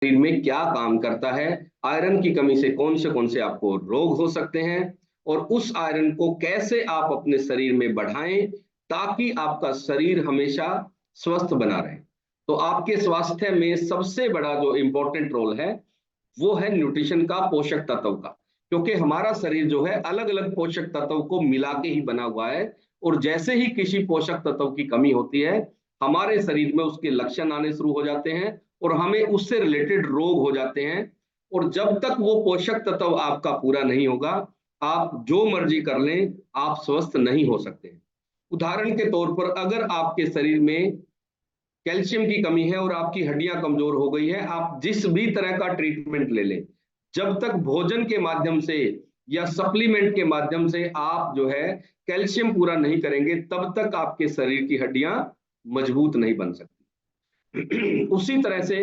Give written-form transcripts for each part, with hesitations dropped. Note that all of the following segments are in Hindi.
शरीर में क्या काम करता है, आयरन की कमी से कौन से आपको रोग हो सकते हैं, और उस आयरन को कैसे आप अपने शरीर में बढ़ाएं ताकि आपका शरीर हमेशा स्वस्थ बना रहे। तो आपके स्वास्थ्य में सबसे बड़ा जो इंपॉर्टेंट रोल है वो है न्यूट्रिशन का, पोषक तत्व का। क्योंकि हमारा शरीर जो है अलग अलग पोषक तत्व को मिला के ही बना हुआ है, और जैसे ही किसी पोषक तत्व की कमी होती है हमारे शरीर में उसके लक्षण आने शुरू हो जाते हैं और हमें उससे रिलेटेड रोग हो जाते हैं। और जब तक वो पोषक तत्व आपका पूरा नहीं होगा, आप जो मर्जी कर लें, आप स्वस्थ नहीं हो सकते। उदाहरण के तौर पर अगर आपके शरीर में कैल्शियम की कमी है और आपकी हड्डियां कमजोर हो गई है, आप जिस भी तरह का ट्रीटमेंट ले लें, जब तक भोजन के माध्यम से या सप्लीमेंट के माध्यम से आप जो है कैल्शियम पूरा नहीं करेंगे, तब तक आपके शरीर की हड्डियां मजबूत नहीं बन सकती। उसी तरह से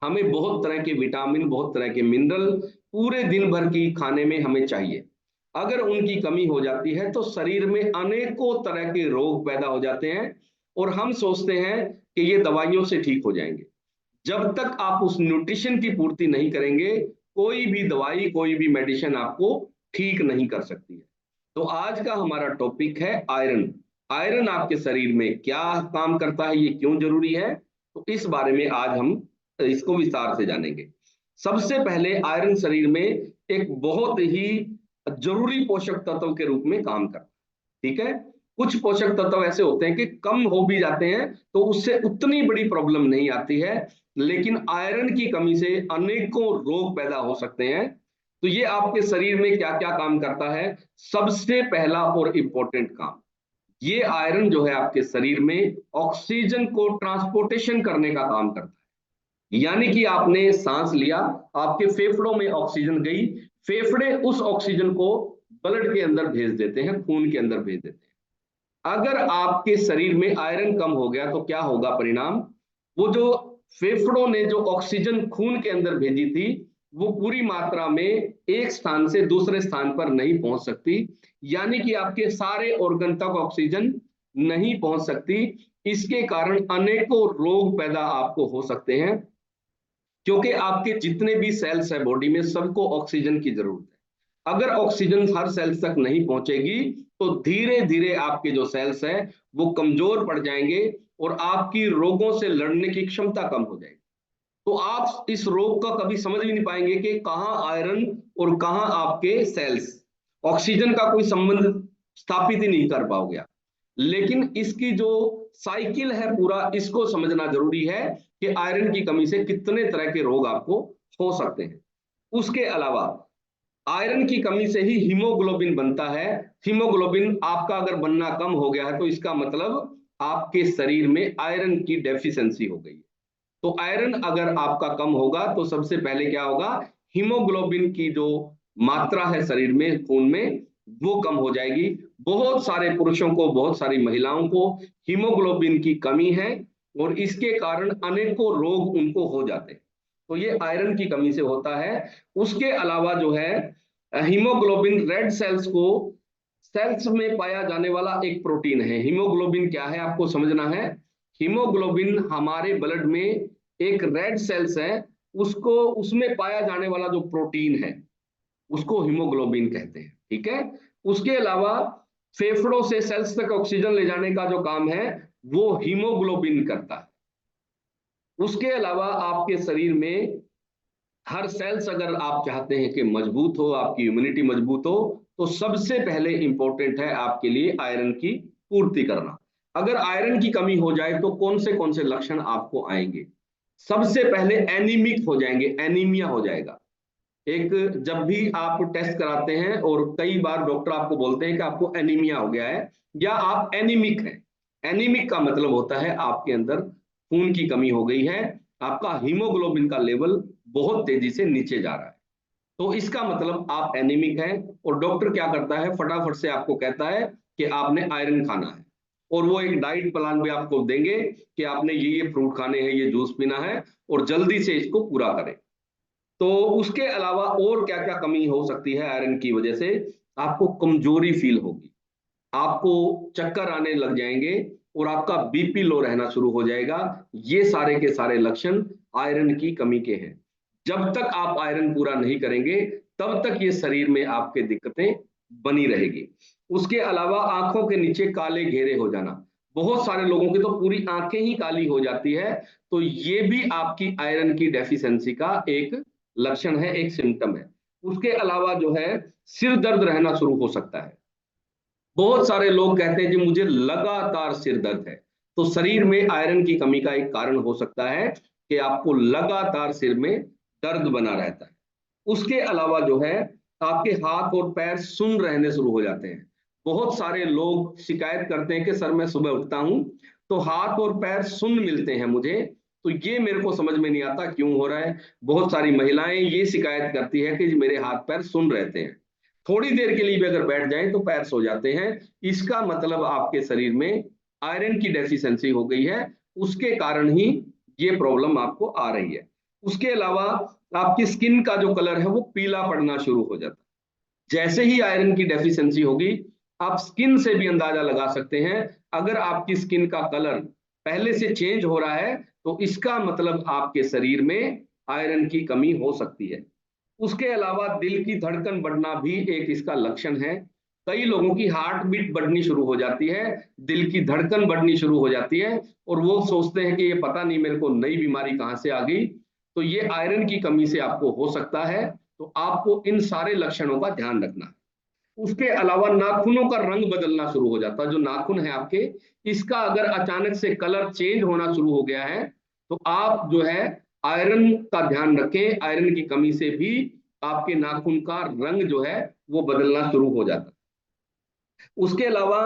हमें बहुत तरह के विटामिन, बहुत तरह के मिनरल पूरे दिन भर की खाने में हमें चाहिए। अगर उनकी कमी हो जाती है तो शरीर में अनेकों तरह के रोग पैदा हो जाते हैं और हम सोचते हैं कि ये दवाइयों से ठीक हो जाएंगे। जब तक आप उस न्यूट्रिशन की पूर्ति नहीं करेंगे, कोई भी दवाई, कोई भी मेडिसिन आपको ठीक नहीं कर सकती है। तो आज का हमारा टॉपिक है आयरन। आयरन आपके शरीर में क्या काम करता है, ये क्यों जरूरी है, तो इस बारे में आज हम इसको विस्तार से जानेंगे। सबसे पहले आयरन शरीर में एक बहुत ही जरूरी पोषक तत्व के रूप में काम करता है। ठीक है, कुछ पोषक तत्व ऐसे होते हैं कि कम हो भी जाते हैं तो उससे उतनी बड़ी प्रॉब्लम नहीं आती है, लेकिन आयरन की कमी से अनेकों रोग पैदा हो सकते हैं। तो ये आपके शरीर में क्या क्या काम करता है, सबसे पहला और इंपॉर्टेंट काम, ये आयरन जो है आपके शरीर में ऑक्सीजन को ट्रांसपोर्टेशन करने का काम करता है। यानी कि आपने सांस लिया, आपके फेफड़ों में ऑक्सीजन गई, फेफड़े उस ऑक्सीजन को ब्लड के अंदर भेज देते हैं, खून के अंदर भेज देते हैं। अगर आपके शरीर में आयरन कम हो गया तो क्या होगा परिणाम, वो जो फेफड़ों ने जो ऑक्सीजन खून के अंदर भेजी थी वो पूरी मात्रा में एक स्थान से दूसरे स्थान पर नहीं पहुंच सकती, यानी कि आपके सारे ऑर्गन तक ऑक्सीजन नहीं पहुंच सकती। इसके कारण अनेकों रोग पैदा आपको हो सकते हैं, क्योंकि आपके जितने भी सेल्स है बॉडी में सबको ऑक्सीजन की जरूरत है। अगर ऑक्सीजन हर सेल्स तक नहीं पहुंचेगी तो धीरे धीरे आपके जो सेल्स है वो कमजोर पड़ जाएंगे और आपकी रोगों से लड़ने की क्षमता कम हो जाएगी। तो आप इस रोग का कभी समझ भी नहीं पाएंगे कि कहाँ आयरन और कहाँ आपके सेल्स, ऑक्सीजन का कोई संबंध स्थापित ही नहीं कर पाओगे आप। लेकिन इसकी जो साइकिल है पूरा, इसको समझना जरूरी है कि आयरन की कमी से कितने तरह के रोग आपको हो सकते हैं। उसके अलावा आयरन की कमी से ही हीमोग्लोबिन बनता है। हीमोग्लोबिन आपका अगर बनना कम हो गया है तो इसका मतलब आपके शरीर में आयरन की डेफिशिएंसी हो गई है। तो आयरन अगर आपका कम होगा तो सबसे पहले क्या होगा, हीमोग्लोबिन की जो मात्रा है शरीर में, खून में, वो कम हो जाएगी। बहुत सारे पुरुषों को, बहुत सारी महिलाओं को हीमोग्लोबिन की कमी है और इसके कारण अनेकों रोग उनको हो जाते हैं। तो ये आयरन की कमी से होता है। उसके अलावा जो है हीमोग्लोबिन रेड सेल्स को, सेल्स में पाया जाने वाला एक प्रोटीन है। हीमोग्लोबिन क्या है आपको समझना है। हीमोग्लोबिन हमारे ब्लड में एक रेड सेल्स है, उसको, उसमें पाया जाने वाला जो प्रोटीन है उसको हीमोग्लोबिन कहते हैं। ठीक है, उसके अलावा फेफड़ों से सेल्स तक ऑक्सीजन ले जाने का जो काम है वो हीमोग्लोबिन करता है। उसके अलावा आपके शरीर में हर सेल्स अगर आप चाहते हैं कि मजबूत हो, आपकी इम्यूनिटी मजबूत हो, तो सबसे पहले इंपॉर्टेंट है आपके लिए आयरन की पूर्ति करना। अगर आयरन की कमी हो जाए तो कौन से लक्षण आपको आएंगे, सबसे पहले एनीमिक हो जाएंगे, एनीमिया हो जाएगा। एक, जब भी आप टेस्ट कराते हैं और कई बार डॉक्टर आपको बोलते हैं कि आपको एनीमिया हो गया है या आप एनीमिक हैं, एनीमिक का मतलब होता है आपके अंदर खून की कमी हो गई है, आपका हीमोग्लोबिन का लेवल बहुत तेजी से नीचे जा रहा है। तो इसका मतलब आप एनीमिक हैं और डॉक्टर क्या करता है, फटाफट से आपको कहता है कि आपने आयरन खाना है, और वो एक डाइट प्लान भी आपको देंगे कि आपने ये फ्रूट खाने हैं, ये जूस पीना है और जल्दी से इसको पूरा करें। तो उसके अलावा और क्या क्या कमी हो सकती है आयरन की वजह से, आपको कमजोरी फील होगी, आपको चक्कर आने लग जाएंगे और आपका बीपी लो रहना शुरू हो जाएगा। ये सारे के सारे लक्षण आयरन की कमी के हैं। जब तक आप आयरन पूरा नहीं करेंगे तब तक ये शरीर में आपके दिक्कतें बनी रहेगी। उसके अलावा आंखों के नीचे काले घेरे हो जाना, बहुत सारे लोगों की तो पूरी आंखें ही काली हो जाती है, तो ये भी आपकी आयरन की डेफिशिएंसी का एक लक्षण है, एक सिम्टम है। उसके अलावा जो है सिर दर्द रहना शुरू हो सकता है। बहुत सारे लोग कहते हैं कि मुझे लगातार सिर दर्द है, तो शरीर में आयरन की कमी का एक कारण हो सकता है कि आपको लगातार सिर में दर्द बना रहता है। उसके अलावा जो है आपके हाथ और पैर सुन्न रहने शुरू हो जाते हैं। बहुत सारे लोग शिकायत करते हैं कि सर मैं सुबह उठता हूं तो हाथ और पैर सुन्न मिलते हैं मुझे, तो ये मेरे को समझ में नहीं आता क्यों हो रहा है। बहुत सारी महिलाएं ये शिकायत करती है कि मेरे हाथ पैर सुन्न रहते हैं, थोड़ी देर के लिए भी अगर बैठ जाएं तो पैर सो जाते हैं। इसका मतलब आपके शरीर में आयरन की डेफिशिएंसी हो गई है, उसके कारण ही ये प्रॉब्लम आपको आ रही है। उसके अलावा आपकी स्किन का जो कलर है वो पीला पड़ना शुरू हो जाता है। जैसे ही आयरन की डेफिशिएंसी होगी आप स्किन से भी अंदाजा लगा सकते हैं, अगर आपकी स्किन का कलर पहले से चेंज हो रहा है तो इसका मतलब आपके शरीर में आयरन की कमी हो सकती है। उसके अलावा दिल की धड़कन बढ़ना भी एक इसका लक्षण है। कई लोगों की हार्ट बीट बढ़नी शुरू हो जाती है, दिल की धड़कन बढ़नी शुरू हो जाती है, और वो सोचते हैं कि ये पता नहीं मेरे को नई बीमारी कहां से आ गई। तो ये आयरन की कमी से आपको हो सकता है, तो आपको इन सारे लक्षणों का ध्यान रखना है। उसके अलावा नाखूनों का रंग बदलना शुरू हो जाता है, जो नाखून है आपके, इसका अगर अचानक से कलर चेंज होना शुरू हो गया है तो आप जो है आयरन का ध्यान रखें। आयरन की कमी से भी आपके नाखून का रंग जो है वो बदलना शुरू हो जाता है। उसके अलावा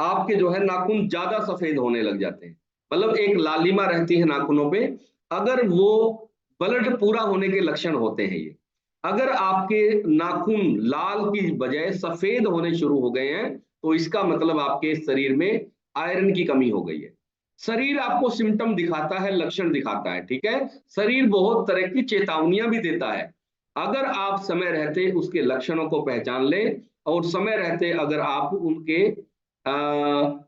आपके जो है नाखून ज्यादा सफेद होने लग जाते हैं, मतलब एक लालिमा रहती है नाखूनों पे, अगर वो ब्लड पूरा होने के लक्षण होते हैं ये। अगर आपके नाखून लाल की बजाय सफेद होने शुरू हो गए हैं तो इसका मतलब आपके शरीर में आयरन की कमी हो गई है। शरीर आपको सिम्टम दिखाता है, लक्षण दिखाता है, ठीक है। शरीर बहुत तरह की चेतावनियां भी देता है। अगर आप समय रहते उसके लक्षणों को पहचान लें और समय रहते अगर आप उनके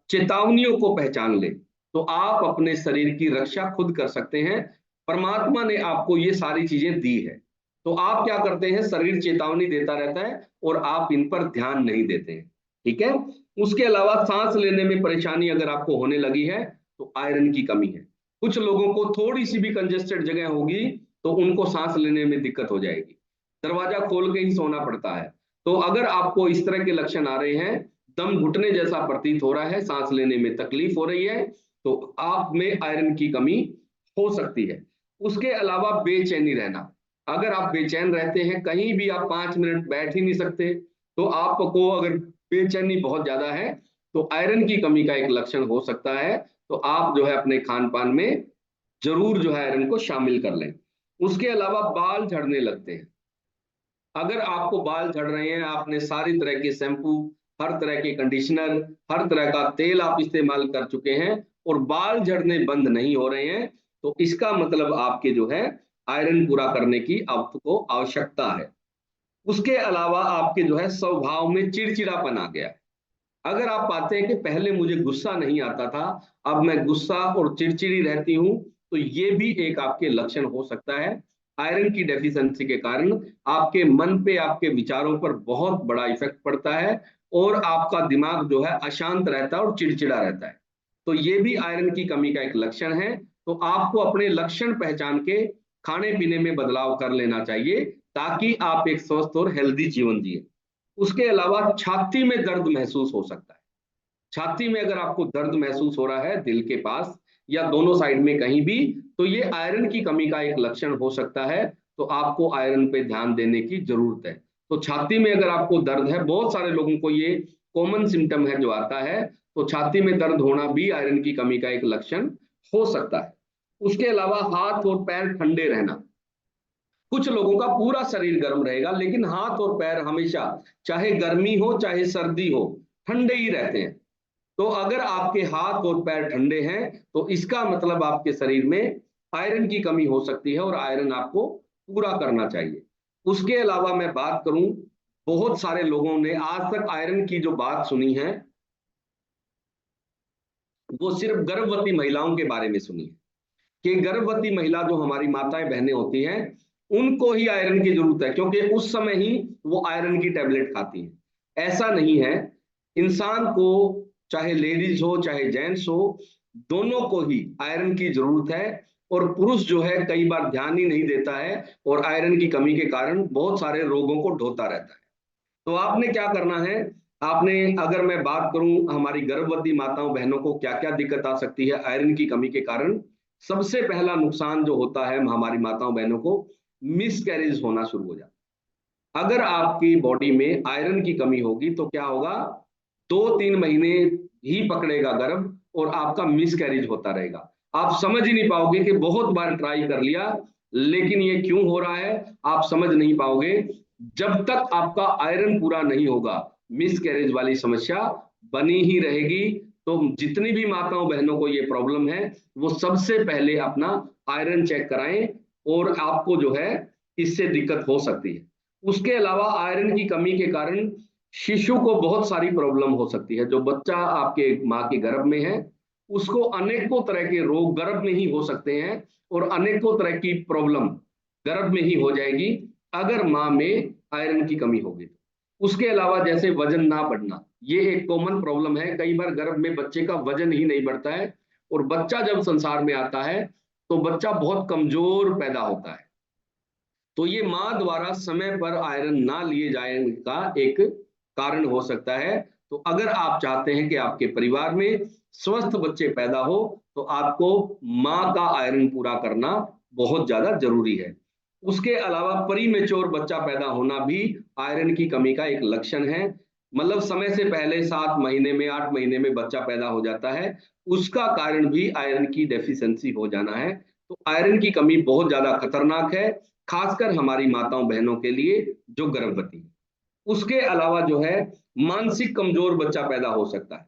चेतावनियों को पहचान लें तो आप अपने शरीर की रक्षा खुद कर सकते हैं। परमात्मा ने आपको ये सारी चीजें दी है, तो आप क्या करते हैं, शरीर चेतावनी देता रहता है और आप इन पर ध्यान नहीं देते हैं, ठीक है। उसके अलावा सांस लेने में परेशानी अगर आपको होने लगी है तो आयरन की कमी है। कुछ लोगों को थोड़ी सी भी कंजेस्टेड जगह होगी तो उनको सांस लेने में दिक्कत हो जाएगी, दरवाजा खोल के ही सोना पड़ता है। तो अगर आपको इस तरह के लक्षण आ रहे हैं, दम घुटने जैसा प्रतीत हो रहा है, सांस लेने में तकलीफ हो रही है, तो आप में आयरन की कमी हो सकती है। उसके अलावा बेचैनी रहना, अगर आप बेचैन रहते हैं, कहीं भी आप 5 मिनट बैठ ही नहीं सकते, तो आपको अगर बेचैनी बहुत ज्यादा है तो आयरन की कमी का एक लक्षण हो सकता है। तो आप जो है अपने खान पान में जरूर जो है आयरन को शामिल कर लें। उसके अलावा बाल झड़ने लगते हैं, अगर आपको बाल झड़ रहे हैं, आपने सारी तरह के शैम्पू, हर तरह के कंडीशनर, हर तरह का तेल आप इस्तेमाल कर चुके हैं और बाल झड़ने बंद नहीं हो रहे हैं, तो इसका मतलब आपके जो है आयरन पूरा करने की आपको आवश्यकता है। उसके अलावा आपके जो है स्वभाव में चिड़चिड़ापन आ गया है। अगर आप पाते हैं कि पहले मुझे गुस्सा नहीं आता था, अब मैं गुस्सा और चिड़चिड़ी रहती हूं, तो ये भी एक आपके लक्षण हो सकता है। आयरन की डेफिशिएंसी के कारण आपके मन पे, आपके विचारों पर बहुत बड़ा इफेक्ट पड़ता है और आपका दिमाग जो है अशांत रहता है और चिड़चिड़ा रहता है, तो ये भी आयरन की कमी का एक लक्षण है। तो आपको अपने लक्षण पहचान के खाने पीने में बदलाव कर लेना चाहिए ताकि आप एक स्वस्थ और हेल्दी जीवन जिए। उसके अलावा छाती में दर्द महसूस हो सकता है। छाती में अगर आपको दर्द महसूस हो रहा है दिल के पास या दोनों साइड में कहीं भी, तो ये आयरन की कमी का एक लक्षण हो सकता है, तो आपको आयरन पे ध्यान देने की जरूरत है। तो छाती में अगर आपको दर्द है, बहुत सारे लोगों को ये कॉमन सिम्टम है जो आता है, तो छाती में दर्द होना भी आयरन की कमी का एक लक्षण हो सकता है। उसके अलावा हाथ और पैर ठंडे रहना, कुछ लोगों का पूरा शरीर गर्म रहेगा लेकिन हाथ और पैर हमेशा, चाहे गर्मी हो चाहे सर्दी हो, ठंडे ही रहते हैं। तो अगर आपके हाथ और पैर ठंडे हैं तो इसका मतलब आपके शरीर में आयरन की कमी हो सकती है और आयरन आपको पूरा करना चाहिए। उसके अलावा मैं बात करूं, बहुत सारे लोगों ने आज तक आयरन की जो बात सुनी है वो सिर्फ गर्भवती महिलाओं के बारे में सुनी है कि गर्भवती महिला जो हमारी माताएं बहनें होती हैं उनको ही आयरन की जरूरत है, क्योंकि उस समय ही वो आयरन की टैबलेट खाती हैं। ऐसा नहीं है, इंसान को चाहे लेडीज हो चाहे जेंट्स हो, दोनों को ही आयरन की जरूरत है। और पुरुष जो है कई बार ध्यान ही नहीं देता है और आयरन की कमी के कारण बहुत सारे रोगों को ढोता रहता है। तो आपने क्या करना है, आपने, अगर मैं बात करूं हमारी गर्भवती माताओं बहनों को क्या क्या दिक्कत आ सकती है आयरन की कमी के कारण, सबसे पहला नुकसान जो होता है हमारी माताओं बहनों को, मिस कैरेज होना शुरू हो जाता है। अगर आपकी बॉडी में आयरन की कमी होगी तो क्या होगा, 2-3 महीने ही पकड़ेगा गर्भ और आपका मिस कैरेज होता रहेगा। आप समझ ही नहीं पाओगे कि बहुत बार ट्राई कर लिया लेकिन ये क्यों हो रहा है, आप समझ नहीं पाओगे। जब तक आपका आयरन पूरा नहीं होगा मिस कैरेज वाली समस्या बनी ही रहेगी। तो जितनी भी माताओं बहनों को ये प्रॉब्लम है वो सबसे पहले अपना आयरन चेक कराएं, और आपको जो है इससे दिक्कत हो सकती है। उसके अलावा आयरन की कमी के कारण शिशु को बहुत सारी प्रॉब्लम हो सकती है। जो बच्चा आपके माँ के गर्भ में है उसको अनेकों तरह के रोग गर्भ में ही हो सकते हैं, और अनेकों तरह की प्रॉब्लम गर्भ में ही हो जाएगी अगर माँ में आयरन की कमी होगी तो। उसके अलावा जैसे वजन ना बढ़ना, ये एक कॉमन प्रॉब्लम है। कई बार गर्भ में बच्चे का वजन ही नहीं बढ़ता है, और बच्चा जब संसार में आता है तो बच्चा बहुत कमजोर पैदा होता है। तो ये माँ द्वारा समय पर आयरन ना लिए जाने का एक कारण हो सकता है। तो अगर आप चाहते हैं कि आपके परिवार में स्वस्थ बच्चे पैदा हो तो आपको माँ का आयरन पूरा करना बहुत ज्यादा जरूरी है। उसके अलावा प्रीमेच्योर बच्चा पैदा होना भी आयरन की कमी का एक लक्षण है। मतलब समय से पहले 7 महीने में 8 महीने में बच्चा पैदा हो जाता है, उसका कारण भी आयरन की डेफिशिएंसी हो जाना है। तो आयरन की कमी बहुत ज्यादा खतरनाक है, खासकर हमारी माताओं बहनों के लिए जो गर्भवती है। उसके अलावा जो है मानसिक कमजोर बच्चा पैदा हो सकता है।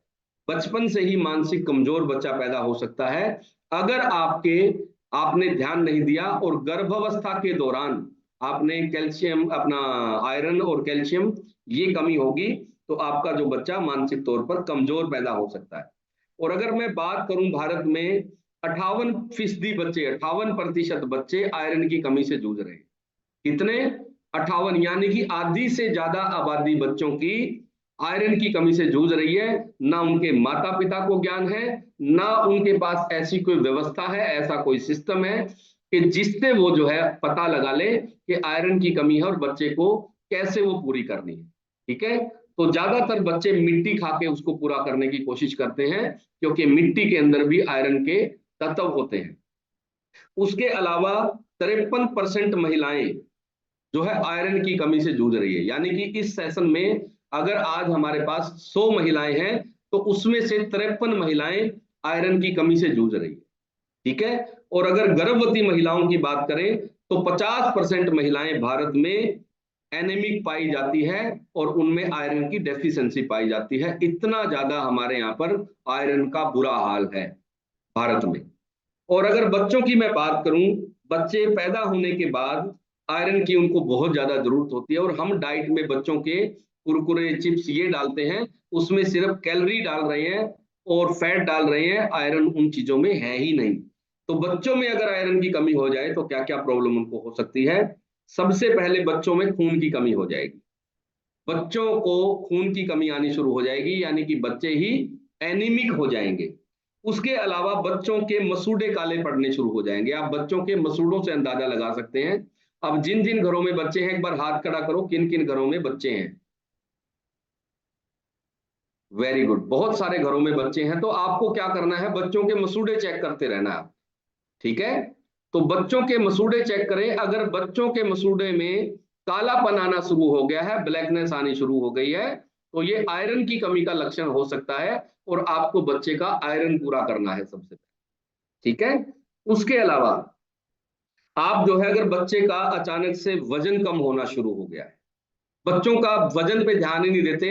बचपन से ही मानसिक कमजोर बच्चा पैदा हो सकता है अगर आपने ध्यान नहीं दिया और गर्भावस्था के दौरान आपने कैल्शियम अपना आयरन और कैल्शियम ये कमी होगी तो आपका जो बच्चा मानसिक तौर पर कमजोर पैदा हो सकता है। और अगर मैं बात करूं भारत में 58% बच्चे, 58% बच्चे आयरन की कमी से जूझ रहे हैं। कितने? 58, यानी कि आधी से ज्यादा आबादी बच्चों की आयरन की कमी से जूझ रही है। ना उनके माता पिता को ज्ञान है, ना उनके पास ऐसी कोई व्यवस्था है, ऐसा कोई सिस्टम है कि जिससे वो जो है पता लगा ले कि आयरन की कमी है और बच्चे को कैसे वो पूरी करनी है। ठीक है, तो ज्यादातर बच्चे मिट्टी खा के उसको पूरा करने की कोशिश करते हैं, क्योंकि मिट्टी के अंदर भी आयरन के तत्व होते हैं। उसके अलावा 53% महिलाएं जो है आयरन की कमी से जूझ रही है। यानी कि इस सेशन में अगर आज हमारे पास 100 महिलाएं हैं तो उसमें से 53 महिलाएं आयरन की कमी से जूझ रही है। ठीक है, और अगर गर्भवती महिलाओं की बात करें तो 50% महिलाएं भारत में एनीमिक पाई जाती है और उनमें आयरन की डेफिशिएंसी पाई जाती है। इतना ज्यादा हमारे यहाँ पर आयरन का बुरा हाल है भारत में। और अगर बच्चों की मैं बात करूं, बच्चे पैदा होने के बाद आयरन की उनको बहुत ज्यादा जरूरत होती है, और हम डाइट में बच्चों के कुरकुरे चिप्स ये डालते हैं, उसमें सिर्फ कैलोरी डाल रहे हैं और फैट डाल रहे हैं, आयरन उन चीजों में है ही नहीं। तो बच्चों में अगर आयरन की कमी हो जाए तो क्या क्या प्रॉब्लम उनको हो सकती है। सबसे पहले बच्चों में खून की कमी हो जाएगी। बच्चों को खून की कमी आनी शुरू हो जाएगी, यानी कि बच्चे ही एनीमिक हो जाएंगे। उसके अलावा बच्चों के मसूड़े काले पड़ने शुरू हो जाएंगे। आप बच्चों के मसूड़ों से अंदाजा लगा सकते हैं। अब जिन जिन घरों में बच्चे हैं एक बार हाथ खड़ा करो, किन किन घरों में बच्चे हैं। वेरी गुड, बहुत सारे घरों में बच्चे हैं। तो आपको क्या करना है, बच्चों के मसूड़े चेक करते रहना है। ठीक है, तो बच्चों के मसूड़े चेक करें। अगर बच्चों के मसूड़े में कालापन आना शुरू हो गया है, ब्लैकनेस आनी शुरू हो गई है, तो ये आयरन की कमी का लक्षण हो सकता है और आपको बच्चे का आयरन पूरा करना है सबसे पहले। ठीक है, उसके अलावा आप जो है अगर बच्चे का अचानक से वजन कम होना शुरू हो गया है, बच्चों का वजन पे ध्यान ही नहीं देते,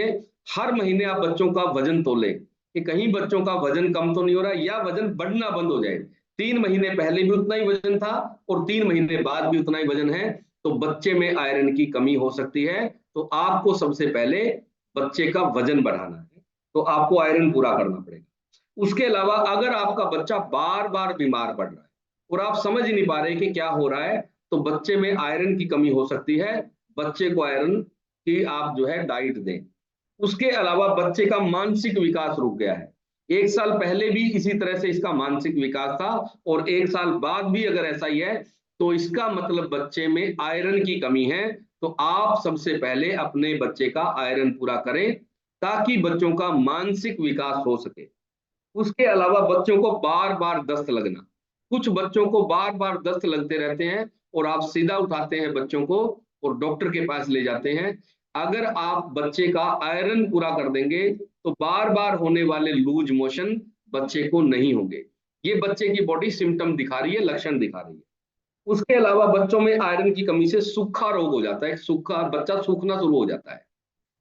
हर महीने आप बच्चों का वजन तोलें कि कहीं बच्चों का वजन कम तो नहीं हो रहा या वजन बढ़ना बंद हो जाए। 3 महीने पहले भी उतना ही वजन था और 3 महीने बाद भी उतना ही वजन है, तो बच्चे में आयरन की कमी हो सकती है। तो आपको सबसे पहले बच्चे का वजन बढ़ाना है, तो आपको आयरन पूरा करना पड़ेगा। उसके अलावा अगर आपका बच्चा बार बार बीमार पड़ रहा है, और आप समझ ही नहीं पा रहे कि क्या हो रहा है, तो बच्चे में आयरन की कमी हो सकती है। बच्चे को आयरन की आप जो है डाइट दें। उसके अलावा बच्चे का मानसिक विकास रुक गया है। 1 साल पहले भी इसी तरह से इसका मानसिक विकास था, और 1 साल बाद भी अगर ऐसा ही है, तो इसका मतलब बच्चे में आयरन की कमी है। तो आप सबसे पहले अपने बच्चे का आयरन पूरा करें, ताकि बच्चों का मानसिक विकास हो सके। उसके अलावा बच्चों को बार बार दस्त लगना, कुछ बच्चों को बार बार दस्त लगते रहते हैं, और आप सीधा उठाते हैं बच्चों को और डॉक्टर के पास ले जाते हैं। अगर आप बच्चे का आयरन पूरा कर देंगे, तो बार बार होने वाले लूज मोशन बच्चे को नहीं होंगे। ये बच्चे की बॉडी सिम्टम दिखा रही है, लक्षण दिखा रही है। उसके अलावा बच्चों में आयरन की कमी से सूखा रोग हो जाता है, सूखा बच्चा सूखना शुरू हो जाता है।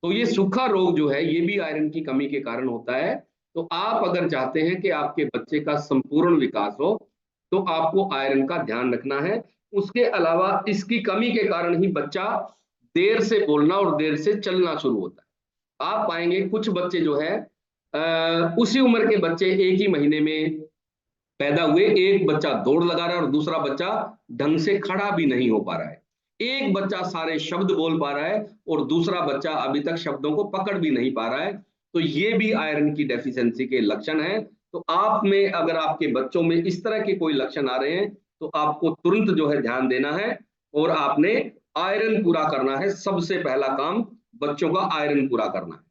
तो ये सूखा रोग जो है, ये भी आयरन की कमी के कारण होता है। तो आप अगर चाहते हैं कि आपके बच्चे का संपूर्ण विकास हो, तो आपको आयरन का ध्यान रखना है। उसके अलावा इसकी कमी के कारण ही बच्चा देर से बोलना और देर से चलना शुरू होता है। आप पाएंगे कुछ बच्चे जो है, उसी उम्र के बच्चे एक ही महीने में पैदा हुए, एक बच्चा दौड़ लगा रहा है और दूसरा बच्चा ढंग से खड़ा भी नहीं हो पा रहा है। एक बच्चा सारे शब्द बोल पा रहा है और दूसरा बच्चा अभी तक शब्दों को पकड़ भी नहीं पा रहा है। तो ये भी आयरन की डेफिशिएंसी के लक्षण है। तो आप में अगर आपके बच्चों में इस तरह के कोई लक्षण आ रहे हैं, तो आपको तुरंत जो है ध्यान देना है, और आपने आयरन पूरा करना है। सबसे पहला काम बच्चों का आयरन पूरा करना है।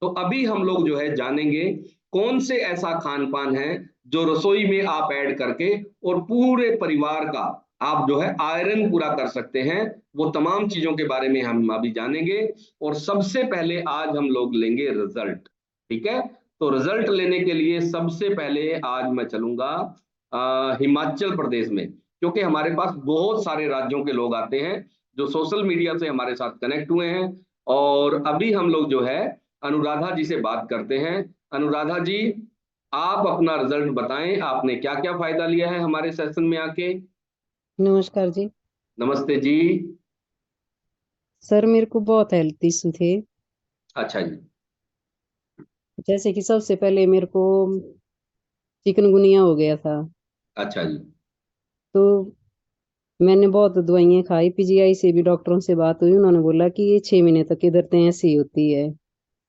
तो अभी हम लोग जो है जानेंगे कौन से ऐसा खान पान है जो रसोई में आप ऐड करके और पूरे परिवार का आप जो है आयरन पूरा कर सकते हैं। वो तमाम चीजों के बारे में हम अभी जानेंगे। और सबसे पहले आज हम लोग लेंगे रिजल्ट। ठीक है, तो रिजल्ट लेने के लिए सबसे पहले आज मैं चलूंगा हिमाचल प्रदेश में, क्योंकि हमारे पास बहुत सारे राज्यों के लोग आते हैं जो सोशल मीडिया से हमारे साथ कनेक्ट हुए हैं। और अभी हम लोग जो है अनुराधा जी से बात करते हैं। अनुराधा जी, आप अपना रिजल्ट बताएं, आपने क्या क्या फायदा लिया है हमारे सेशन में आके। नमस्कार जी। नमस्ते जी। सर मेरे को बहुत हेल्थ इशू थे। अच्छा जी। जैसे कि सबसे पहले मेरे को चिकनगुनिया हो गया था। अच्छा जी। तो मैंने बहुत दवाइयाँ खाई, पीजीआई से भी डॉक्टरों से बात हुई, उन्होंने बोला कि ये 6 महीने तक इधर तो ऐसी होती है।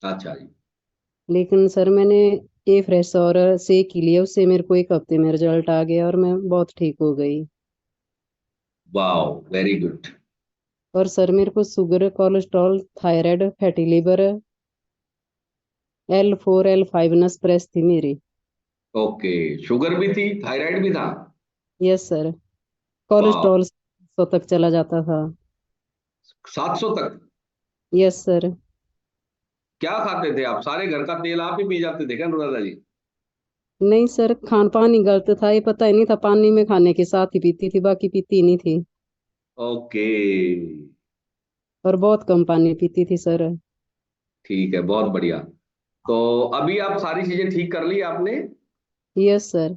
अच्छा जी। लेकिन सर मैंने ए फ्रेश और से की लिया, उससे मेरे को एक हफ्ते में रिजल्ट आ गया और मैं बहुत ठीक हो गई। Wow, very good. और सर मेरे को sugar, cholesterol, thyroid, fatty liver, L4 L5 नस प्रेस थी मेरी। ओके, शुगर भी थी, थायराइड भी था। Yes sir. वाह, कोलेस्ट्रॉल 100 तक चला जाता था। 700 तक? Yes sir. क्या खाते थे आप? सारे घर का तेल आप ही पी जाते थे क्या अनुराधा जी? नहीं सर, खान पान ही गलत था, ये पता ही नहीं था, पानी में खाने के साथ ही पीती थी, बाकी पीती ही नहीं थी। ओके, और बहुत कम पानी पीती थी सर। ठीक है, बहुत बढ़िया। तो अभी आप सारी चीजें ठीक कर ली आपने? Yes sir.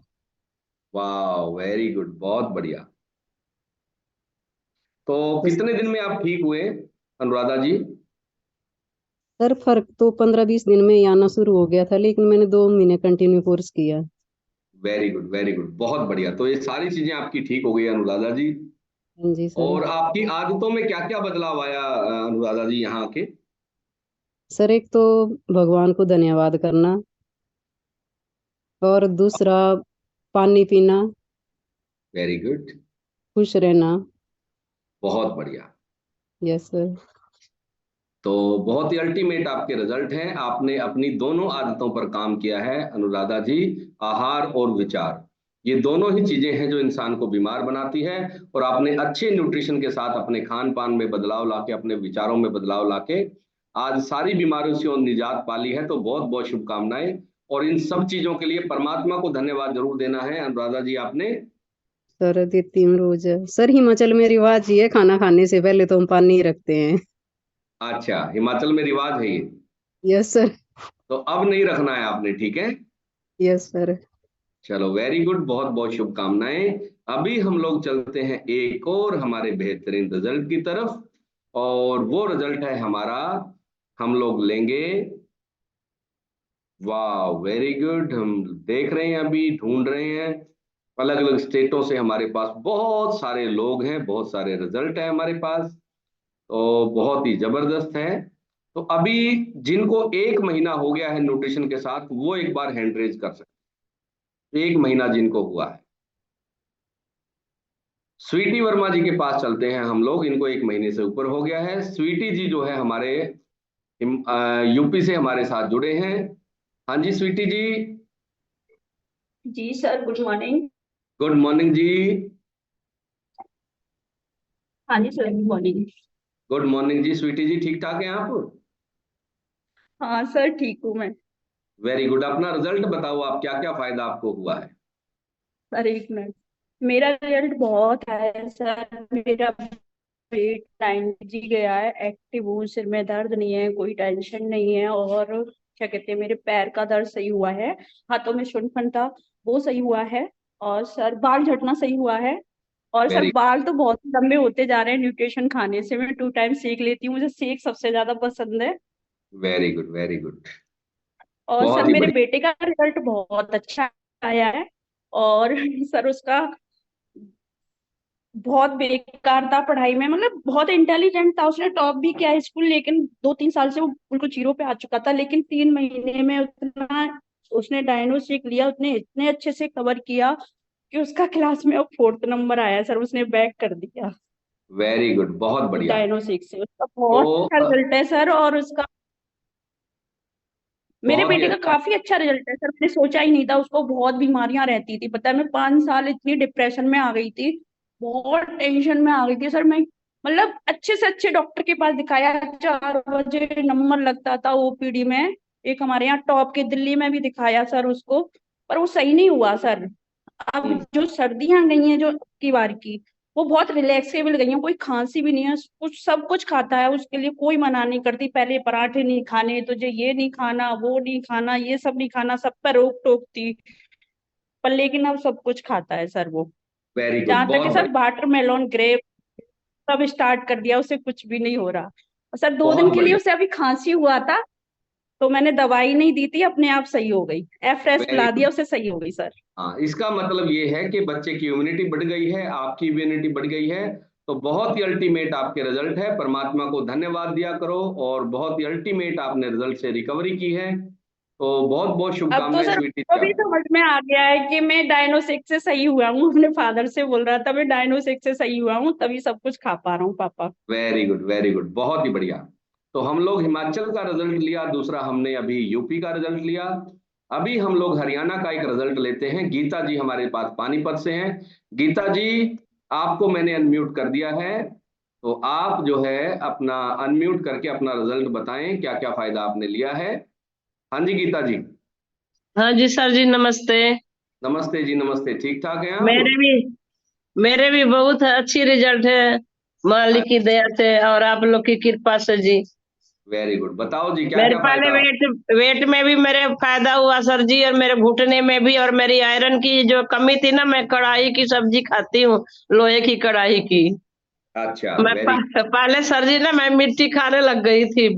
वाह, वेरी गुड, बहुत बढ़िया। तो तो कितने दिन में आप ठीक हुए अनुराधा जी? सर फर्क तो 15-20 दिन में ही आना शुरू हो गया था, लेकिन मैंने 2 महीने कंटिन्यू कोर्स किया। वेरी गुड, वेरी गुड, बहुत बढ़िया। तो ये सारी चीजें आपकी ठीक हो गई अनुराधा जी। हाँ जी सर। और आपकी आदतों में क्या क्या बदलाव आया अनुराधा जी यहाँ आके? सर एक तो भगवान को धन्यवाद करना, और दूसरा पानी पीना, वेरी गुड, खुश रहना। बहुत बढ़िया। Yes sir. तो बहुत ही अल्टीमेट आपके रिजल्ट हैं। आपने अपनी दोनों आदतों पर काम किया है अनुराधा जी। आहार और विचार, ये दोनों ही चीजें हैं जो इंसान को बीमार बनाती है। और आपने अच्छे न्यूट्रिशन के साथ अपने खान पान में बदलाव लाके, अपने विचारों में बदलाव लाके आज सारी बीमारियों से निजात पाली है। तो बहुत बहुत शुभकामनाएं। और इन सब चीजों के लिए परमात्मा को धन्यवाद जरूर देना है अनुराधा जी आपने। सर देती हूँ रोज। सर हिमाचल में रिवाज ये है, खाना खाने से पहले तो हम पानी ही रखते हैं। अच्छा, हिमाचल में रिवाज है ये? Yes sir. तो अब नहीं रखना है आपने, ठीक है। Yes sir. चलो, वेरी गुड, बहुत बहुत शुभकामनाएं। अभी हम लोग चलते हैं एक और हमारे बेहतरीन रिजल्ट की तरफ। और वो रिजल्ट है हमारा, हम लोग लेंगे। वाह, वेरी गुड, हम देख रहे हैं, अभी ढूंढ रहे हैं। अलग अलग स्टेटों से हमारे पास बहुत सारे लोग हैं, बहुत सारे रिजल्ट है हमारे पास, तो बहुत ही जबरदस्त है। तो अभी जिनको 1 महीना हो गया है न्यूट्रिशन के साथ, वो एक बार हैंड रेज कर सकते हैं, 1 महीना जिनको हुआ है। स्वीटी वर्मा जी के पास चलते हैं हम लोग, इनको 1 महीने से ऊपर हो गया है। स्वीटी जी जो है हमारे यूपी से हमारे साथ जुड़े हैं। हाँ जी स्वीटी जी। जी sir, good morning. Good morning जी। हाँ जी sir, good morning. Good morning जी स्वीटी जी, ठीक ठाक हैं आप? हाँ सर, ठीक हूँ मैं। Very good. अपना रिजल्ट बताओ, आप क्या क्या फायदा आपको हुआ है? सर एक मिनट, मेरा रिजल्ट बहुत है सर। मेरा वेट 90 गया है, एक्टिव हूँ, सिर में दर्द नहीं है, कोई टेंशन नहीं है। और क्या कहते हैं, मेरे पैर का दर्द सही हुआ है, हाथों में शुनफन था वो सही हुआ है, और सर बाल झड़ना सही हुआ है। और सर वेरी बाल तो बहुत लंबे होते जा रहे हैं न्यूट्रिशन खाने से। मैं 2 टाइम सेक लेती हूँ, मुझे सेक सबसे ज्यादा पसंद है। Very good very good. और सर बहुत ही मेरे बढ़िया। बेटे का रिजल्ट बहुत अच्छा आया है। और सर उसका बहुत बेकार था पढ़ाई में, मतलब बहुत इंटेलिजेंट था, उसने टॉप भी किया है स्कूल, लेकिन 2-3 साल से वो बिल्कुल जीरो पे आ चुका था। लेकिन 3 महीने में उतना उसने डायग्नोस्टिक लिया, उसने इतने अच्छे से कवर किया कि उसका क्लास में वो 4th नंबर आया सर, उसने बैक कर दिया वेरी गुड, बहुत बढ़िया। डायग्नोस्टिक से। उसका तो बहुत अच्छा रिजल्ट है सर। और उसका, मेरे बहुत ही बेटे का अच्छा। काफी अच्छा रिजल्ट है सर। मैंने सोचा ही नहीं था, उसको बहुत बीमारियां रहती थी, पता है, मैं 5 साल इतनी डिप्रेशन में आ गई थी, बहुत टेंशन में आ गई थी सर मैं। मतलब अच्छे से अच्छे डॉक्टर के पास दिखाया, 4 बजे नंबर लगता था ओपीडी में। एक हमारे यहाँ टॉप के दिल्ली में भी दिखाया सर उसको, पर वो सही नहीं हुआ सर। अब हम्म। जो सर्दियां गई हैं जो की बार की, वो बहुत रिलैक्सेबल गई हैं, कोई खांसी भी नहीं है, कुछ सब कुछ खाता है, उसके लिए कोई मना नहीं करती। पहले पराठे नहीं खाने, तुझे ये नहीं खाना, वो नहीं खाना, ये सब नहीं खाना, सब पर रोक टोक थी, पर लेकिन अब सब कुछ खाता है सर वो। वेरी गुड, जहां तक है बहुत सर, बढ़िया। वाटरमेलन, ग्रेप सब स्टार्ट कर दिया, उससे कुछ भी नहीं हो रहा। और सर 2 दिन बहुत के लिए बढ़िया। उसे अभी खांसी हुआ था, तो मैंने दवाई नहीं दी थी, अपने आप सही हो गई, एफ वेरी पिला गुड। दिया, उसे सही हो गई सर। हाँ, इसका मतलब ये है कि बच्चे की इम्यूनिटी बढ़ गई है, आपकी इम्यूनिटी बढ़ गई है। तो बहुत ही अल्टीमेट आपके रिजल्ट है, परमात्मा को धन्यवाद दिया करो। और बहुत ही अल्टीमेट आपने रिजल्ट से रिकवरी की है। तो बहुत बहुत अब तो शुभकामनाएं सर स्वीटी उसको जी भी आपको। समझ में आ गया है कि मैं डायनोसिक से सही हुआ हूँ। अपने फादर से बोल रहा था, मैं डायनोसिक से सही हुआ हूँ, तभी सब कुछ खा पा रहा हूँ पापा। वेरी गुड वेरी गुड, बहुत ही बढ़िया। तो हम लोग हिमाचल का रिजल्ट लिया, दूसरा हमने अभी यूपी का रिजल्ट लिया। अभी हम लोग हरियाणा का एक रिजल्ट लेते हैं। गीता जी हमारे पास पानीपत से हैं। गीता जी, आपको मैंने अनम्यूट कर दिया है, तो आप जो है अपना अनम्यूट करके अपना रिजल्ट बताएं, क्या क्या फायदा आपने लिया है। हाँ जी गीता जी। हाँ जी सर जी, नमस्ते। नमस्ते जी नमस्ते, ठीक ठाक हैं आप? मेरे भी मेरे भी बहुत अच्छी रिजल्ट है, मालिक की दया से और आप लोग की कृपा से जी। वेरी गुड, बताओ जी क्या मेरे क्या पहले फायदा। वेट वेट में भी मेरे फायदा हुआ सर जी, और मेरे घुटने में भी, और मेरी आयरन की जो कमी थी ना, मैं कढ़ाई की सब्जी खाती हूँ, लोहे की कढ़ाई की। अच्छा मैं वेरी। पहले सर जी ना, मैं मिट्टी खाने लग गई थी,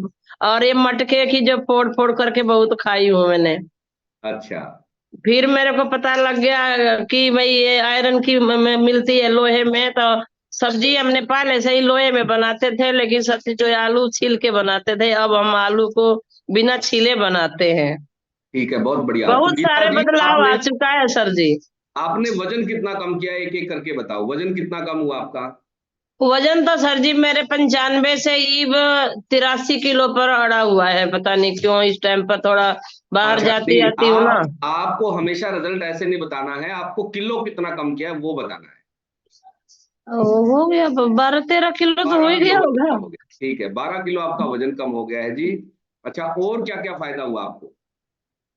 और ये मटके की जो फोड़ फोड़ करके बहुत खाई हूँ मैंने। अच्छा। फिर मेरे को पता लग गया कि भाई ये आयरन की मिलती है लोहे में, तो सब्जी हमने पहले से ही लोहे में बनाते थे, लेकिन सब्जी जो है आलू छील के बनाते थे, अब हम आलू को बिना छीले बनाते हैं। ठीक है, बहुत बढ़िया। तो बहुत गीता सारे जी बदलाव आ आपने चुका है सर जी। आपने वजन कितना कम किया है, एक एक करके बताओ, वजन कितना कम हुआ आपका? वजन तो सर जी मेरे 95 से ईब 83 किलो पर अड़ा हुआ है, पता नहीं क्यों इस टाइम पर थोड़ा बाहर अच्छा जाती नहीं, आती हूँ ना। आपको हमेशा रिजल्ट ऐसे नहीं बताना है, आपको किलो कितना कम किया है वो बताना है। हो गया 12-13 किलो तो हो 12 ही किलो गया वजन होगा। कम हो गया, ठीक है, 12 किलो आपका वजन कम हो गया है जी। अच्छा, और क्या क्या फायदा हुआ आपको?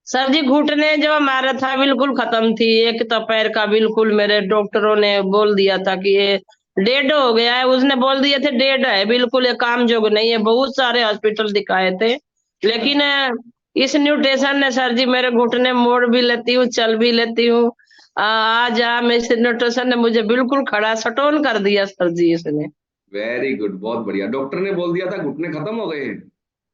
सर जी घुटने जो हमारा था बिल्कुल खत्म थी, एक तो पैर का बिल्कुल, मेरे डॉक्टरों ने बोल दिया था कि ये डेड हो गया है, उसने बोल दिए थे डेड है बिल्कुल, ये काम जोग नहीं है, बहुत सारे हॉस्पिटल दिखाए थे, लेकिन अच्छा। इस न्यूट्रिशन ने सर जी मेरे घुटने मोड़ भी लेती हूँ, चल भी लेती हूँ। आज मैं इस न्यूट्रिशन ने मुझे बिल्कुल खड़ा सटोन कर दिया सर जी इसने। वेरी गुड, बहुत बढ़िया। डॉक्टर ने बोल दिया था घुटने खत्म हो गए हैं?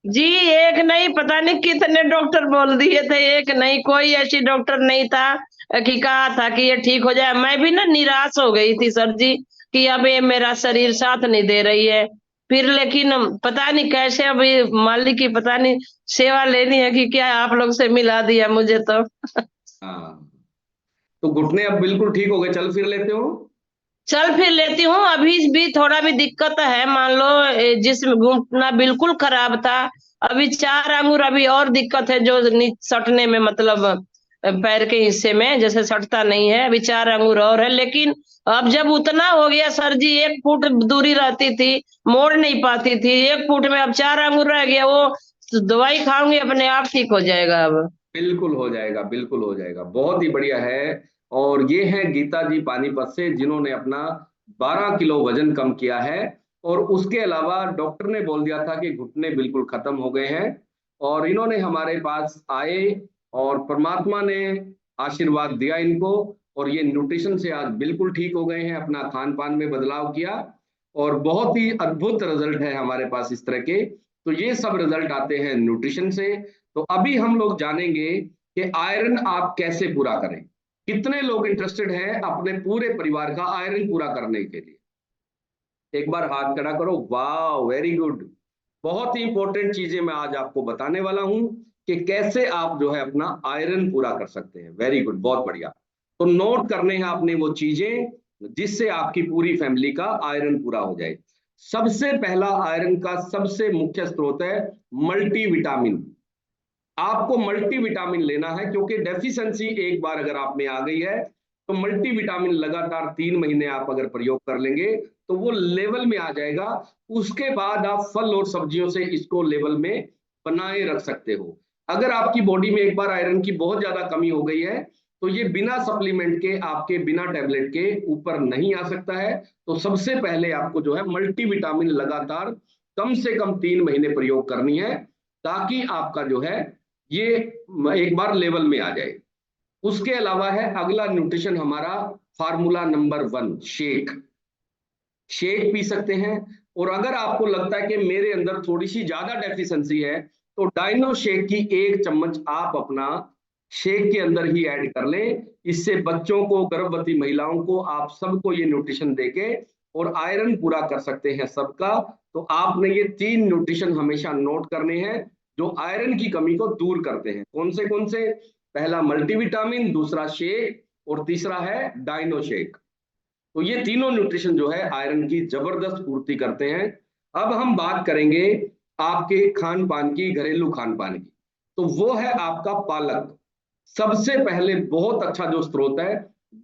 जी एक नहीं, पता नहीं कितने डॉक्टर बोल दिए थे, एक नहीं, कोई ऐसी डॉक्टर नहीं था कि कहा था कि ये ठीक हो जाए। मैं भी ना निराश हो गई थी सर जी कि अब ये मेरा शरीर साथ नहीं दे रही है। फिर लेकिन पता नहीं कैसे अभी मालिक की पता नहीं सेवा लेनी है कि क्या, आप लोग से मिला दिया मुझे तो। हाँ, तो घुटने अब बिल्कुल ठीक हो गए, चल फिर लेते हो? चल फिर लेती हूँ, अभी भी थोड़ा भी दिक्कत है, मान लो जिसम घुटना बिल्कुल खराब था, अभी 4 अंगूर अभी और दिक्कत है, जो सटने में मतलब पैर के हिस्से में जैसे सटता नहीं है, अभी 4 अंगूर और है। लेकिन अब जब उतना हो गया सर जी, 1 फुट दूरी रहती थी, मोड़ नहीं पाती थी, 1 फुट में अब 4 अंगूर रह गया, वो दवाई खाऊंगी अपने आप ठीक हो जाएगा अब। बिल्कुल हो जाएगा, बिल्कुल हो जाएगा, बहुत ही बढ़िया है। और ये है गीता जी पानीपत से, जिन्होंने अपना 12 किलो वजन कम किया है। और उसके अलावा डॉक्टर ने बोल दिया था कि घुटने बिल्कुल खत्म हो गए हैं, और इन्होंने हमारे पास आए, और परमात्मा ने आशीर्वाद दिया इनको, और ये न्यूट्रिशन से आज बिल्कुल ठीक हो गए हैं, अपना खान पान में बदलाव किया, और बहुत ही अद्भुत रिजल्ट है हमारे पास इस तरह के। तो ये सब रिजल्ट आते हैं न्यूट्रिशन से। तो अभी हम लोग जानेंगे कि आयरन आप कैसे पूरा करें। कितने लोग इंटरेस्टेड हैं अपने पूरे परिवार का आयरन पूरा करने के लिए? एक बार हाथ खड़ा करो। वाह, वेरी गुड। बहुत ही इंपॉर्टेंट चीजें मैं आज आपको बताने वाला हूं कि कैसे आप जो है अपना आयरन पूरा कर सकते हैं। वेरी गुड, बहुत बढ़िया। तो नोट करने हैं आपने वो चीजें जिससे आपकी पूरी फैमिली का आयरन पूरा हो जाए। सबसे पहला आयरन का सबसे मुख्य स्रोत है मल्टीविटामिन। आपको मल्टीविटामिन लेना है, क्योंकि डेफिशिएंसी एक बार अगर आप में आ गई है, तो मल्टीविटामिन लगातार 3 महीने आप अगर प्रयोग कर लेंगे तो वो लेवल में आ जाएगा। उसके बाद आप फल और सब्जियों से इसको लेवल में बनाए रख सकते हो। अगर आपकी बॉडी में एक बार आयरन की बहुत ज्यादा कमी हो गई है, तो ये बिना सप्लीमेंट के, आपके बिना टैबलेट के ऊपर नहीं आ सकता है। तो सबसे पहले आपको जो है मल्टीविटामिन लगातार कम से कम 3 महीने प्रयोग करनी है, ताकि आपका जो है ये एक बार लेवल में आ जाए। उसके अलावा है अगला न्यूट्रिशन हमारा, formula number 1, shake. Shake P सकते हैं। और अगर आपको लगता है कि मेरे अंदर थोड़ी सी ज्यादा डेफिशिएंसी है, तो डाइनो शेक की 1 चम्मच आप अपना शेक के अंदर ही ऐड कर लें। इससे बच्चों को, गर्भवती महिलाओं को, आप सबको ये न्यूट्रिशन देके और आयरन पूरा कर सकते हैं सबका। तो आपने ये 3 न्यूट्रिशन हमेशा नोट करने हैं जो आयरन की कमी को दूर करते हैं। कौन से? पहला मल्टीविटामिन, दूसरा शेक, और तीसरा है डाइनो शेक। तो ये तीनों न्यूट्रिशन जो है आयरन की जबरदस्त पूर्ति करते हैं। अब हम बात करेंगे आपके खान पान की, घरेलू खान पान की। तो वो है आपका पालक। सबसे पहले बहुत अच्छा जो स्रोत है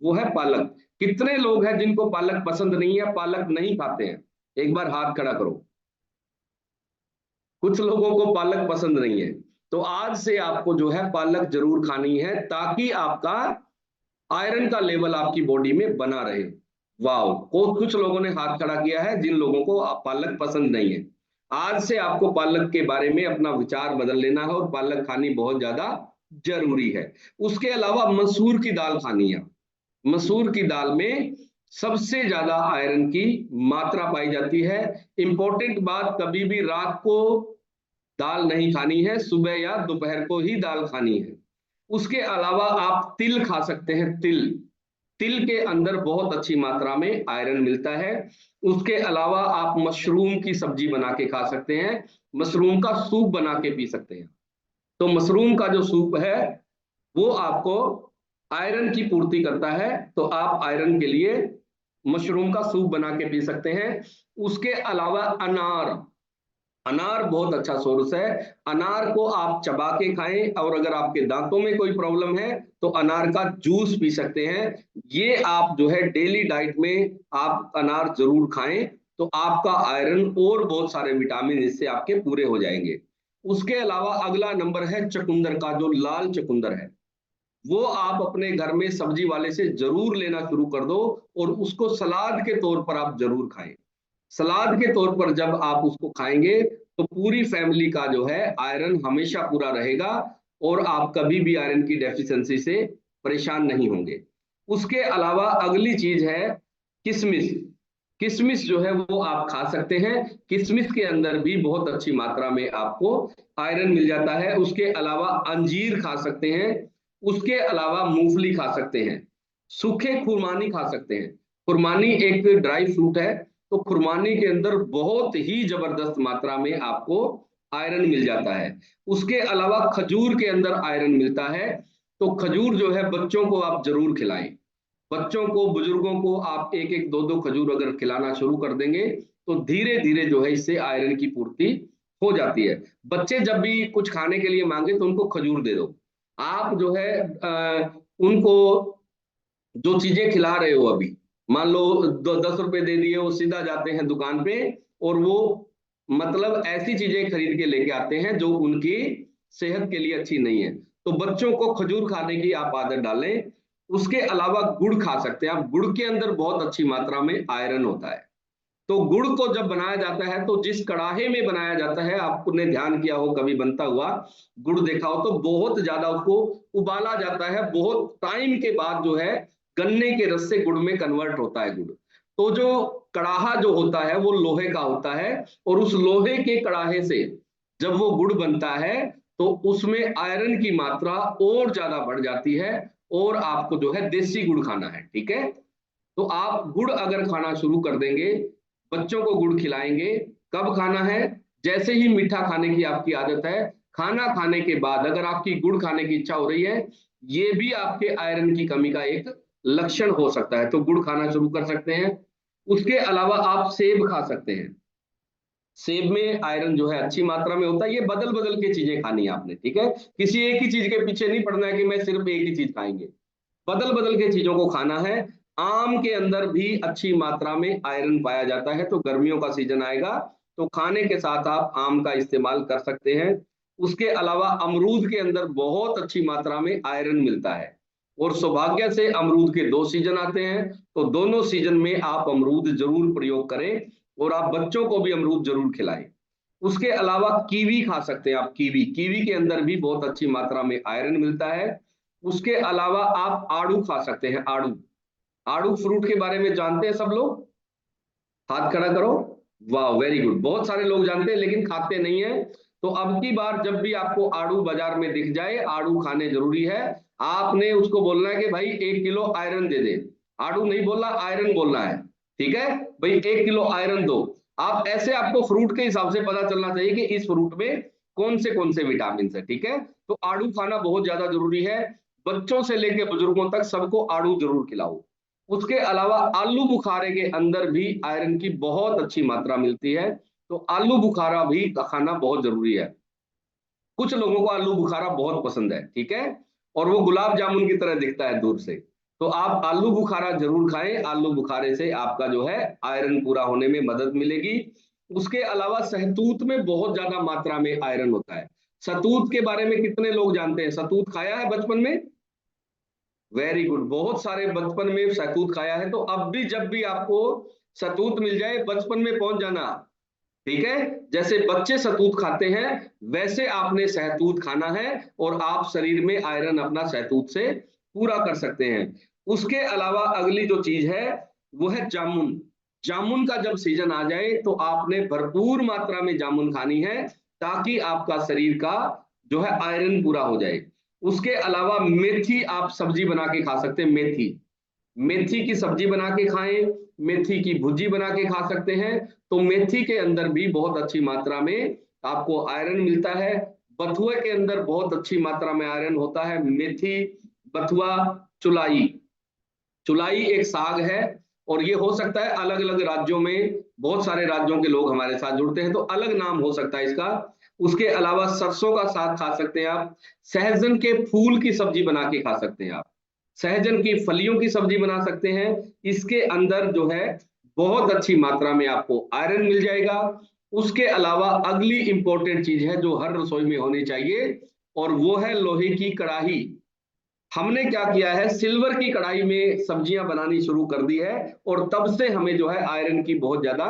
वो है पालक। कितने लोग हैं जिनको पालक पसंद नहीं है, पालक नहीं खाते हैं? एक बार हाथ खड़ा करो। कुछ लोगों को पालक पसंद नहीं है। तो आज से आपको जो है पालक जरूर खानी है, ताकि आपका आयरन का लेवल आपकी बॉडी में बना रहे। वाह, को कुछ लोगों ने हाथ खड़ा किया है जिन लोगों को पालक पसंद नहीं है। आज से आपको पालक के बारे में अपना विचार बदल लेना है, और पालक खानी बहुत ज्यादा जरूरी है। उसके अलावा मसूर की दाल खानी है। मसूर की दाल में सबसे ज्यादा आयरन की मात्रा पाई जाती है। इंपॉर्टेंट बात, कभी भी रात को दाल नहीं खानी है, सुबह या दोपहर को ही दाल खानी है। उसके अलावा आप तिल खा सकते हैं। तिल, तिल के अंदर बहुत अच्छी मात्रा में आयरन मिलता है। उसके अलावा आप मशरूम की सब्जी बना के खा सकते हैं, मशरूम का सूप बना के पी सकते हैं। तो मशरूम का जो सूप है वो आपको आयरन की पूर्ति करता है। तो आप आयरन के लिए मशरूम का सूप बना के पी सकते हैं। उसके अलावा अनार, अनार बहुत अच्छा सोर्स है। अनार को आप चबा के खाएं, और अगर आपके दांतों में कोई प्रॉब्लम है तो अनार का जूस पी सकते हैं। ये आप जो है डेली डाइट में आप अनार जरूर खाएं, तो आपका आयरन और बहुत सारे विटामिन इससे आपके पूरे हो जाएंगे। उसके अलावा अगला नंबर है चुकंदर का, जो लाल चुकंदर है वो आप अपने घर में सब्जी वाले से जरूर लेना शुरू कर दो, और उसको सलाद के तौर पर आप जरूर खाएं। सलाद के तौर पर जब आप उसको खाएंगे तो पूरी फैमिली का जो है आयरन हमेशा पूरा रहेगा, और आप कभी भी आयरन की डेफिशिएंसी से परेशान नहीं होंगे। उसके अलावा अगली चीज है किशमिश। किशमिश जो है वो आप खा सकते हैं। किशमिश के अंदर भी बहुत अच्छी मात्रा में आपको आयरन मिल जाता है। उसके अलावा अंजीर खा सकते हैं, उसके अलावा मूंगफली खा सकते हैं, सूखे खुरमानी खा सकते हैं। खुरमानी एक ड्राई फ्रूट है, तो खुरमानी के अंदर बहुत ही जबरदस्त मात्रा में आपको आयरन मिल जाता है। उसके अलावा खजूर के अंदर आयरन मिलता है, तो खजूर जो है बच्चों को आप जरूर खिलाएं। बच्चों को, बुजुर्गों को आप एक एक दो दो खजूर अगर खिलाना शुरू कर देंगे तो धीरे धीरे जो है इससे आयरन की पूर्ति हो जाती है। बच्चे जब भी कुछ खाने के लिए मांगे तो उनको खजूर दे दो। आप जो है उनको जो चीजें खिला रहे हो अभी, मान लो 10 रुपए दे दिए, वो सीधा जाते हैं दुकान पे और वो मतलब ऐसी चीजें खरीद के लेके आते हैं जो उनकी सेहत के लिए अच्छी नहीं है। तो बच्चों को खजूर खाने की आप आदत डालें। उसके अलावा गुड़ खा सकते हैं आप। गुड़ के अंदर बहुत अच्छी मात्रा में आयरन होता है। तो गुड़ को जब बनाया जाता है तो जिस कड़ाहे में बनाया जाता है, आपने ध्यान किया हो कभी बनता हुआ गुड़ देखा हो, तो बहुत ज्यादा उसको उबाला जाता है। बहुत टाइम के बाद जो है गन्ने के रस से गुड़ में कन्वर्ट होता है गुड़। तो जो कड़ाहा जो होता है वो लोहे का होता है, और उस लोहे के कड़ाहे से जब वो गुड़ बनता है तो उसमें आयरन की मात्रा और ज्यादा बढ़ जाती है। और आपको जो है देसी गुड़ खाना है, ठीक है। तो आप गुड़ अगर खाना शुरू कर देंगे, बच्चों को गुड़ खिलाएंगे। कब खाना है? जैसे ही मीठा खाने की आपकी आदत है, खाना खाने के बाद अगर आपकी गुड़ खाने की इच्छा हो रही है, ये भी आपके आयरन की कमी का एक लक्षण हो सकता है। तो गुड़ खाना शुरू कर सकते हैं। उसके अलावा आप सेब खा सकते हैं। सेब में आयरन जो है अच्छी मात्रा में होता है। ये बदल बदल के चीजें खानी है आपने, ठीक है। किसी एक ही चीज के पीछे नहीं पड़ना है कि मैं सिर्फ एक ही चीज खाएंगे, बदल बदल के चीजों को खाना है। आम के अंदर भी अच्छी मात्रा में आयरन पाया जाता है। तो गर्मियों का सीजन आएगा तो खाने के साथ आप आम का इस्तेमाल कर सकते हैं। उसके अलावा अमरूद के अंदर बहुत अच्छी मात्रा में आयरन मिलता है। और सौभाग्य से अमरूद के 2 सीजन आते हैं, तो दोनों सीजन में आप अमरूद जरूर प्रयोग करें और आप बच्चों को भी अमरूद जरूर खिलाएं। उसके अलावा कीवी खा सकते हैं आप। कीवी, कीवी के अंदर भी बहुत अच्छी मात्रा में आयरन मिलता है। उसके अलावा आप आड़ू खा सकते हैं। आड़ू, आड़ू फ्रूट के बारे में जानते हैं सब लोग? हाथ खड़ा करो। वाह, वेरी गुड। बहुत सारे लोग जानते हैं लेकिन खाते नहीं है। तो अब की बार जब भी आपको आड़ू बाजार में दिख जाए, आड़ू खाने जरूरी है। आपने उसको बोलना है कि भाई 1 किलो आयरन दे दे। आड़ू नहीं बोलना, आयरन बोलना है, ठीक है भाई। 1 किलो आयरन दो। आप ऐसे, आपको फ्रूट के हिसाब से पता चलना चाहिए कि इस फ्रूट में कौन से विटामिन है, ठीक है। तो आड़ू खाना बहुत ज्यादा जरूरी है। बच्चों से लेकर बुजुर्गों तक सबको आड़ू जरूर खिलाओ। उसके अलावा आलू बुखारे के अंदर भी आयरन की बहुत अच्छी मात्रा मिलती है। तो आलू बुखारा भी खाना बहुत जरूरी है। कुछ लोगों को आलू बुखारा बहुत पसंद है, ठीक है, और वो गुलाब जामुन की तरह दिखता है दूर से। तो आप आलू बुखारा जरूर खाएं। आलू बुखारे से आपका जो है आयरन पूरा होने में मदद मिलेगी। उसके अलावा सहतूत में बहुत ज्यादा मात्रा में आयरन होता है। सतूत के बारे में कितने लोग जानते हैं? सतूत खाया है बचपन में? वेरी गुड, बहुत सारे बचपन में सहतूत खाया है। तो अब भी जब भी आपको सतूत मिल जाए, बचपन में पहुंच जाना, ठीक है। जैसे बच्चे सतूत खाते हैं वैसे आपने सहतूत खाना है, और आप शरीर में आयरन अपना सहतूत से पूरा कर सकते हैं। उसके अलावा अगली जो चीज है वो है जामुन। जामुन का जब सीजन आ जाए तो आपने भरपूर मात्रा में जामुन खानी है, ताकि आपका शरीर का जो है आयरन पूरा हो जाए। उसके अलावा मेथी आप सब्जी बना के खा सकते हैं। मेथी, मेथी की सब्जी बना के खाएं, मेथी की भुजी बना के खा सकते हैं। तो मेथी के अंदर भी बहुत अच्छी मात्रा में आपको आयरन मिलता है। बथुए के अंदर बहुत अच्छी मात्रा में आयरन होता है। मेथी, बथुआ, चुलाई। चुलाई एक साग है, और ये हो सकता है अलग अलग राज्यों में, बहुत सारे राज्यों के लोग हमारे साथ जुड़ते हैं तो अलग नाम हो सकता है इसका। उसके अलावा सरसों का साग खा सकते हैं आप। सहजन के फूल की सब्जी बना के खा सकते हैं आप। सहजन की फलियों की सब्जी बना सकते हैं। इसके अंदर जो है बहुत अच्छी मात्रा में आपको आयरन मिल जाएगा। उसके अलावा अगली इंपॉर्टेंट चीज है जो हर रसोई में होनी चाहिए, और वो है लोहे की कढ़ाई। हमने क्या किया है, सिल्वर की कढ़ाई में सब्जियां बनानी शुरू कर दी है, और तब से हमें जो है आयरन की बहुत ज्यादा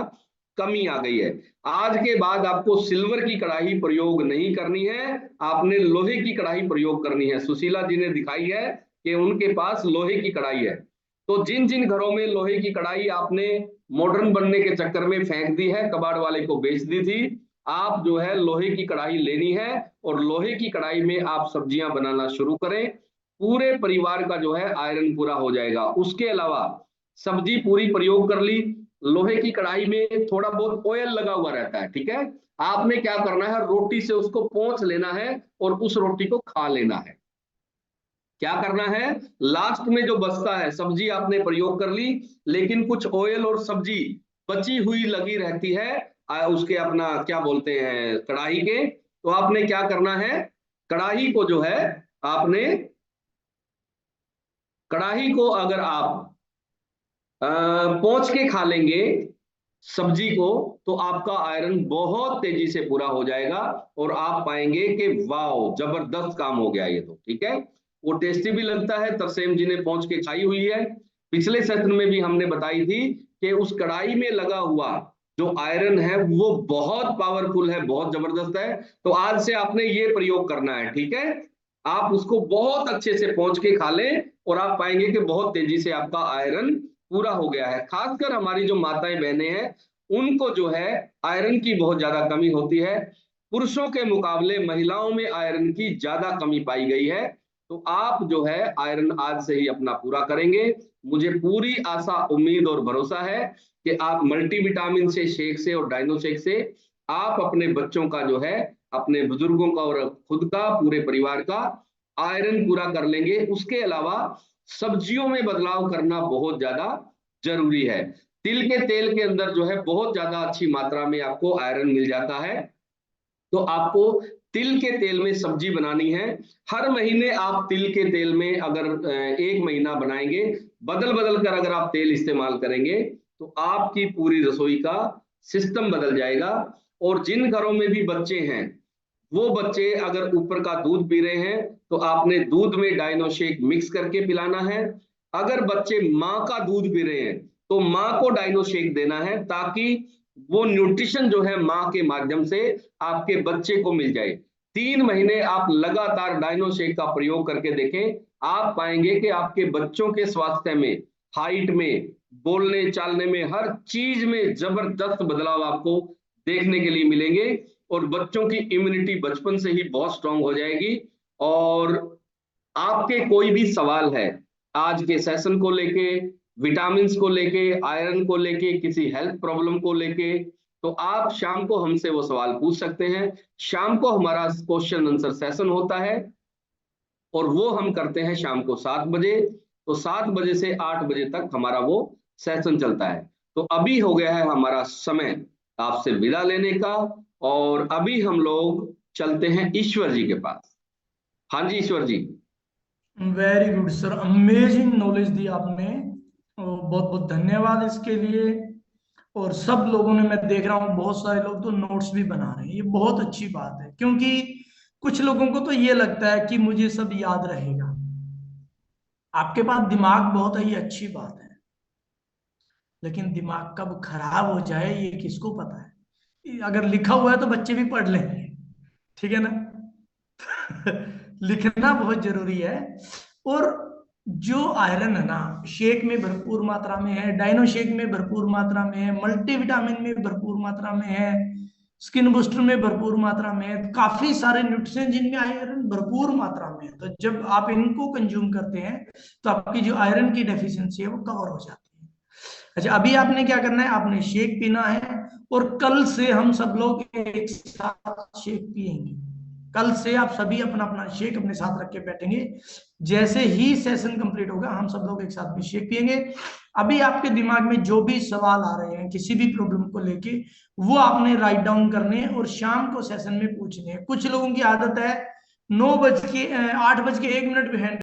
कमी आ गई है। आज के बाद आपको सिल्वर की कढ़ाई प्रयोग नहीं करनी है, आपने लोहे की कढ़ाई प्रयोग करनी है। सुशीला जी ने दिखाई है कि उनके पास लोहे की कढ़ाई है। तो जिन जिन घरों में लोहे की कढ़ाई आपने मॉडर्न बनने के चक्कर में फेंक दी है, कबाड़ वाले को बेच दी थी, आप जो है लोहे की कढ़ाई लेनी है और लोहे की कढ़ाई में आप सब्जियां बनाना शुरू करें। पूरे परिवार का जो है आयरन पूरा हो जाएगा। उसके अलावा सब्जी पूरी प्रयोग कर ली, लोहे की कढ़ाई में थोड़ा बहुत ऑयल लगा हुआ रहता है, ठीक है, आपने क्या करना है, रोटी से उसको पोंछ लेना है और उस रोटी को खा लेना है। क्या करना है, लास्ट में जो बचता है, सब्जी आपने प्रयोग कर ली लेकिन कुछ ऑयल और सब्जी बची हुई लगी रहती है उसके अपना क्या बोलते हैं कढ़ाई के, तो आपने क्या करना है, कढ़ाई को जो है आपने, कढ़ाई को अगर आप पोंछ के खा लेंगे सब्जी को, तो आपका आयरन बहुत तेजी से पूरा हो जाएगा और आप पाएंगे कि वाओ जबरदस्त काम हो गया ये तो, ठीक है। वो टेस्टी भी लगता है, तरसेम जी ने पोंछ के खाई हुई है। पिछले सेशन में भी हमने बताई थी कि उस कढ़ाई में लगा हुआ जो आयरन है वो बहुत पावरफुल है, बहुत जबरदस्त है। तो आज से आपने ये प्रयोग करना है, ठीक है, आप उसको बहुत अच्छे से पोंछ के खा लें और आप पाएंगे कि बहुत तेजी से आपका आयरन पूरा हो गया है। खासकर हमारी जो माताएं बहनें हैं उनको जो है आयरन की बहुत ज्यादा कमी होती है। पुरुषों के मुकाबले महिलाओं में आयरन की ज्यादा कमी पाई गई है। तो आप जो है आयरन आज से ही अपना पूरा करेंगे। मुझे पूरी आशा, उम्मीद और भरोसा है कि आप मल्टीविटामिन से, शेक से और डायनो शेक से आप अपने बच्चों का जो है, अपने बुजुर्गों का और खुद का, पूरे परिवार का आयरन पूरा कर लेंगे। उसके अलावा सब्जियों में बदलाव करना बहुत ज्यादा जरूरी है। तिल के तेल के अंदर जो है बहुत ज्यादा अच्छी मात्रा में आपको आयरन मिल जाता है। तो आपको तिल के तेल में सब्जी बनानी है। हर महीने आप तिल के तेल में अगर 1 महीना बनाएंगे, बदल बदल कर अगर आप तेल इस्तेमाल करेंगे तो आपकी पूरी रसोई का सिस्टम बदल जाएगा। और जिन घरों में भी बच्चे हैं, वो बच्चे अगर ऊपर का दूध पी रहे हैं तो आपने दूध में डायनो शेक मिक्स करके पिलाना है। अगर बच्चे माँ का दूध पी रहे हैं तो माँ को डायनो शेक देना है, ताकि वो न्यूट्रिशन जो है माँ के माध्यम से आपके बच्चे को मिल जाए। 3 महीने आप लगातार डायनो शेक का प्रयोग करके देखें, आप पाएंगे कि आपके बच्चों के स्वास्थ्य में, हाइट में, बोलने चालने में, हर चीज में जबरदस्त बदलाव आपको देखने के लिए मिलेंगे और बच्चों की इम्यूनिटी बचपन से ही बहुत स्ट्रांग हो जाएगी। और आपके कोई भी सवाल है आज के सेशन को लेके, विटामिन को लेके, आयरन को लेके, किसी हेल्थ प्रॉब्लम को लेके, तो आप शाम को हमसे वो सवाल पूछ सकते हैं। शाम को हमारा क्वेश्चन आंसर सेशन होता है और वो हम करते हैं शाम को 7 बजे। तो 7 बजे से 8 बजे तक हमारा वो सेशन चलता है। तो अभी हो गया है हमारा समय आपसे विदा लेने का, और अभी हम लोग चलते हैं ईश्वर जी के पास। हाँ जी Ishwar ji. Very good sir, amazing knowledge दी आपने, बहुत बहुत धन्यवाद इसके लिए। और सब लोगों ने, मैं देख रहा हूँ बहुत सारे लोग तो नोट्स भी बना रहे हैं, ये बहुत अच्छी बात है, क्योंकि कुछ लोगों को तो ये लगता है कि मुझे सब याद रहेगा। आपके पास दिमाग बहुत है, ये अच्छी बात है, लेकिन दिमाग कब खराब हो जाए ये किसको पता है। अगर लिखा हुआ है तो बच्चे भी पढ़ लेंगे, ठीक है ना। लिखना बहुत जरूरी है। और जो आयरन है ना, शेक में भरपूर मात्रा में है, डायनो शेक में भरपूर मात्रा में है, मल्टीविटामिन में भरपूर मात्रा में है, स्किन बूस्टर में भरपूर मात्रा में है, काफी सारे न्यूट्रिएंट्स जिनमें आयरन भरपूर मात्रा में है। तो जब आप इनको कंज्यूम करते हैं तो आपकी जो आयरन की डेफिशिएंसी है वो कवर हो जाती है। अच्छा, अभी आपने क्या करना है, आपने शेक पीना है और कल से हम सब लोग एक साथ शेक पियेंगे। कल से आप सभी अपना अपना शेक अपने साथ रख के बैठेंगे। जैसे ही सेशन कंप्लीट होगा हम सब लोग एक साथ में शेक पियेंगे। अभी आपके दिमाग में जो भी सवाल आ रहे हैं किसी भी प्रॉब्लम को लेके, वो आपने राइट डाउन करने हैं और शाम को सेशन में पूछने हैं। कुछ लोगों की आदत है 8 बज के 1 मिनट पे हैंड